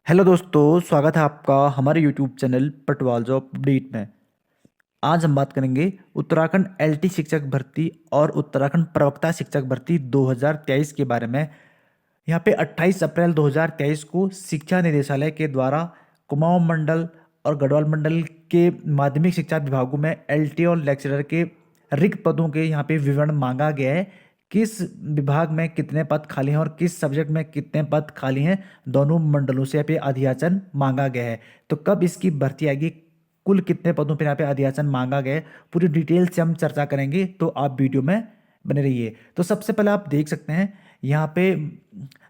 Hello दोस्तों, स्वागत है आपका हमारे YouTube channel Patwal job update में। आज हम बात करेंगे उत्तराखंड एलटी शिक्षक भर्ती और उत्तराखंड प्रवक्ता शिक्षक भर्ती 2023 के बारे में। यहाँ पे 28 अप्रैल 2023 को शिक्षा निदेशालय के द्वारा कुमाऊं मंडल और गढ़वाल मंडल के माध्यमिक शिक्षा विभागों में एलटी और लेक्चरर के रिक्त पदों के यहाँ पे विवरण मांगा गया है। किस विभाग में कितने पद खाली हैं और किस सब्जेक्ट में कितने पद खाली हैं, दोनों मंडलों से यहाँ पे अधियाचन मांगा गया है। तो कब इसकी भर्ती आएगी, कुल कितने पदों पर यहाँ पे अधियाचन मांगा गया है, पूरी डिटेल से हम चर्चा करेंगे, तो आप वीडियो में बने रहिए। तो सबसे पहले आप देख सकते हैं यहाँ पे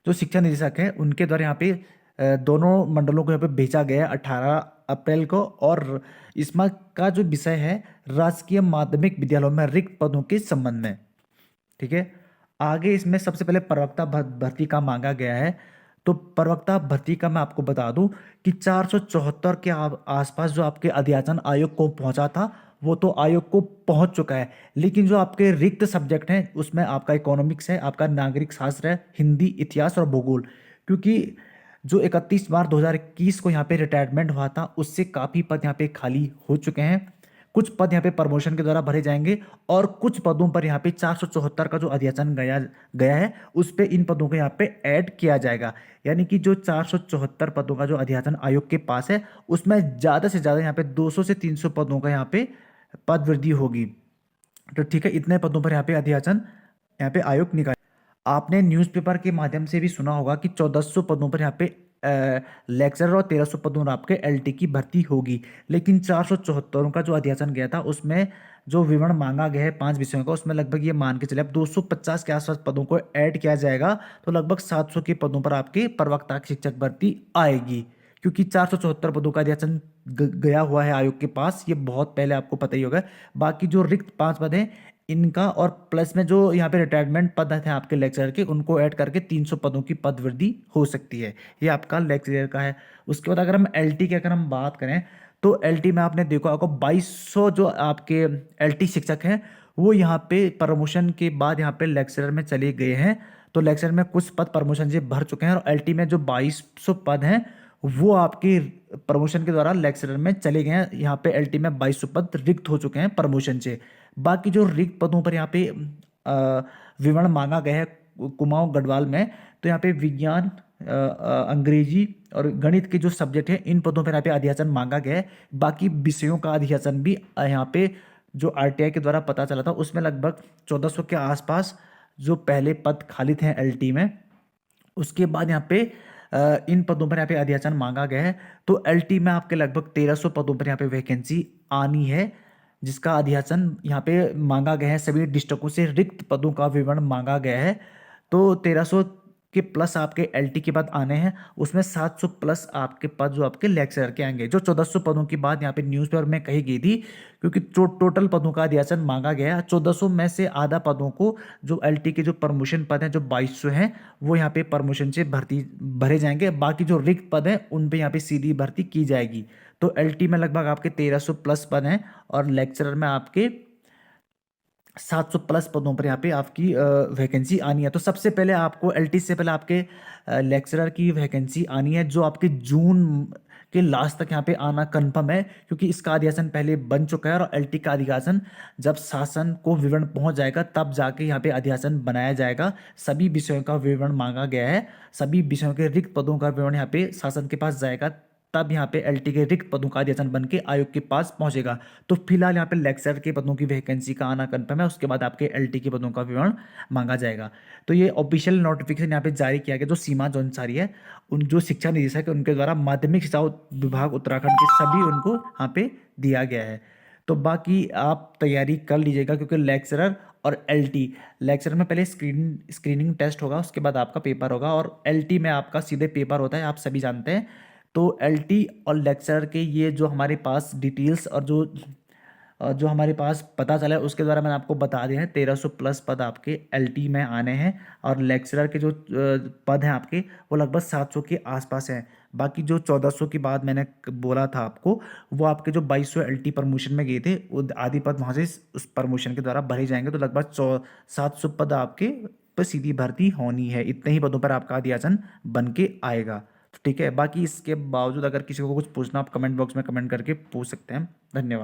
जो शिक्षा निदेशक है उनके द्वारा यहाँ पे दोनों मंडलों को यहाँ पे भेजा गया है 18 अप्रैल को। और इसमें का जो विषय है राजकीय माध्यमिक विद्यालयों में रिक्त पदों के संबंध में। ठीक है, आगे इसमें सबसे पहले प्रवक्ता भर्ती का मांगा गया है। तो प्रवक्ता भर्ती का मैं आपको बता दूं कि 474 के आसपास जो आपके अध्याचन आयोग को पहुंचा था वो तो आयोग को पहुंच चुका है, लेकिन जो आपके रिक्त सब्जेक्ट हैं उसमें आपका इकोनॉमिक्स है, आपका नागरिक शास्त्र है, हिंदी, इतिहास और भूगोल। क्योंकि जो 31 मार्च 2021 को यहाँ पे रिटायरमेंट हुआ था उससे काफ़ी पद यहाँ पे खाली हो चुके हैं। कुछ पद यहाँ पे प्रमोशन के द्वारा भरे जाएंगे और कुछ पदों पर यहाँ पे 474 का जो अध्याचन गया गया है उस पे इन पदों को यहाँ पे ऐड किया जाएगा। यानी कि जो 474 पदों का जो अध्याचन आयोग के पास है उसमें ज़्यादा से ज़्यादा यहाँ पे 200 से 300 पदों का यहाँ पे पद वृद्धि होगी। तो ठीक है, इतने पदों पर यहाँ पे अध्याचन यहाँ पे आयोग निकाल। आपने न्यूज़पेपर के माध्यम से भी सुना होगा कि 1400 पदों पर यहाँ पे लेक्चरर और 1300 पदों पर आपके एलटी की भर्ती होगी। लेकिन 474 का जो अध्याचन गया था उसमें जो विवरण मांगा गया है 5 विषयों का, उसमें लगभग ये मान के चले अब 250 के आसपास पदों को ऐड किया जाएगा तो लगभग 700 के पदों पर आपके प्रवक्ता शिक्षक भर्ती आएगी। क्योंकि 474 पदों का अध्याचन गया हुआ है आयोग के पास, ये बहुत पहले आपको पता ही होगा। बाकी जो रिक्त 5 पद हैं इनका और प्लस में जो यहाँ पे रिटायरमेंट पद थे आपके लेक्चरर के उनको ऐड करके 300 पदों की पद वृद्धि हो सकती है। ये आपका लेक्चरर का है। उसके बाद अगर हम एलटी की अगर हम बात करें तो एलटी में आपने देखो आपको 2200 जो आपके एलटी शिक्षक हैं वो यहाँ पे प्रमोशन के बाद यहाँ पे लेक्चरर में चले गए हैं। तो लेक्चरर में कुछ पद प्रमोशन से भर चुके हैं और एलटी में जो 2200 पद हैं वो आपके प्रमोशन के द्वारा लेक्चरर में चले गए हैं। यहाँ पे एलटी में 2200 पद रिक्त हो चुके हैं प्रमोशन से। बाकी जो रिक्त पदों पर यहाँ पे विवरण मांगा गया है कुमाऊं गढ़वाल में, तो यहाँ पे विज्ञान, अंग्रेजी और गणित के जो सब्जेक्ट हैं इन पदों पर यहाँ पे अध्याचन मांगा गया है। बाकी विषयों का अध्याचन भी यहाँ पे जो आरटीआई के द्वारा पता चला था उसमें लगभग 1400 के आसपास जो पहले पद खाली थे एलटी में। उसके बाद यहाँ पे इन पदों पर यहाँ पे अध्याचन मांगा गया है। तो एलटी में आपके लगभग 1300 पदों पर यहाँ पे वैकेंसी आनी है जिसका अध्याचन यहाँ पे मांगा गया है। सभी डिस्ट्रिक्टों से रिक्त पदों का विवरण मांगा गया है। तो 1300 के प्लस आपके एलटी के बाद आने हैं, उसमें 700 प्लस आपके पद जो आपके लेक्चरर के आएंगे। जो 1400 पदों की बात यहाँ पे न्यूज़पेपर में कही गई थी, क्योंकि टोटल पदों का अध्याचन मांगा गया है 1400 में से आधा पदों को जो एलटी के जो प्रमोशन पद हैं जो 2200 हैं वो यहाँ पे प्रमोशन से भर्ती भरे जाएंगे। बाकी जो रिक्त पद हैं उन पे यहाँ पे सीधी भर्ती की जाएगी। तो एलटी में लगभग आपके 1300 प्लस पद हैं और लेक्चरर में आपके 700 प्लस पदों पर यहाँ पे आपकी वैकेंसी आनी है। तो सबसे पहले आपको एलटी से पहले आपके लेक्चरर की वैकेंसी आनी है जो आपके जून के लास्ट तक यहाँ पे आना कंफर्म है, क्योंकि इसका अध्याचन पहले बन चुका है और एलटी का अध्याचन जब शासन को विवरण पहुंच जाएगा तब जाके यहाँ पे अध्याचन बनाया जाएगा। सभी विषयों का विवरण मांगा गया है, सभी विषयों के रिक्त पदों का विवरण यहाँ पे शासन के पास जाएगा, तब यहाँ पे एलटी के रिक्त पदों का अध्याचन बन के आयोग के पास पहुंचेगा। तो फिलहाल यहाँ पे लेक्चरर के पदों की वैकेंसी का आना कंफर्म है, उसके बाद आपके एलटी के पदों का विवरण मांगा जाएगा। तो ये ऑफिशियल नोटिफिकेशन यहाँ पे जारी किया गया जो सीमा जो अंसारी है उन जो शिक्षा निदेशक है उनके द्वारा माध्यमिक शिक्षा विभाग उत्तराखंड के सभी उनको यहाँ पे दिया गया है। तो बाकी आप तैयारी कर लीजिएगा, क्योंकि लेक्चरर और एलटी, लेक्चरर में पहले स्क्रीनिंग टेस्ट होगा, उसके बाद आपका पेपर होगा, और एलटी में आपका सीधे पेपर होता है, आप सभी जानते हैं। तो एलटी और लेक्चरर के ये जो हमारे पास डिटेल्स और जो हमारे पास पता चला है उसके द्वारा मैंने आपको बता दिया है 1300 प्लस पद आपके एलटी में आने हैं और लेक्चरर के जो पद हैं आपके वो लगभग 700 के आसपास हैं। बाकी जो 1400 की बात मैंने बोला था आपको वो आपके जो 2200 एलटी प्रमोशन में गए थे वो आदि पद वहाँ से उस प्रमोशन के द्वारा भरे जाएंगे। तो लगभग 700 पद आपके पर सीधी भर्ती होनी है। इतने ही पदों पर आपका अध्याचन बन के आएगा। ठीक है, बाकी इसके बावजूद अगर किसी को कुछ पूछना, आप कमेंट बॉक्स में कमेंट करके पूछ सकते हैं। धन्यवाद।